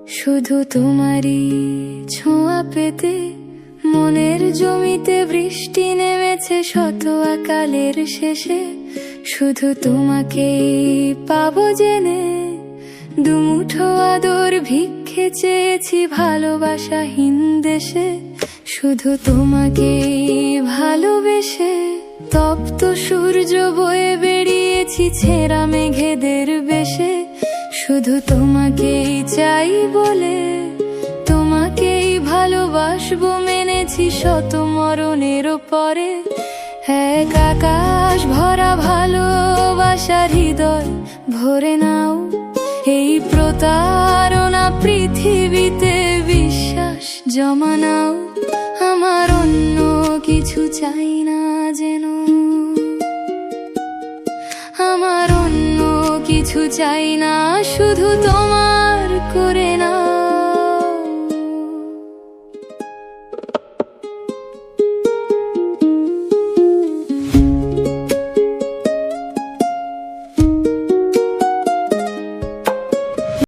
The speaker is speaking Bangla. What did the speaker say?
শুধু তোমারই ছোঁয়া পেতে মনের জমিতে বৃষ্টি নেমেছে শত আকালের শেষে। শুধু তোমাকেই পাবো জেনে দুমুঠো আদর ভিক্ষে চেয়েছি ভালোবাসাহীন দেশে। শুধু তোমাকেই ভালোবেসে তপ্ত সূর্য বয়ে বেরিয়েছি ছেঁড়া মেঘেদের বেশে। শুধু তোমাকেই চাই বলে তোমাকেই ভালোবাসবো মেনেছি শত মরণের পরে। এক আকাশ ভরা ভালোবাসার হৃদয় ভরে নাও, এই প্রতারণা পৃথিবীতে বিশ্বাস জমা নাও। আমার অন্য কিছু চাই না যেন, আমার অন্য কিছু চাই না, শুধু তোমার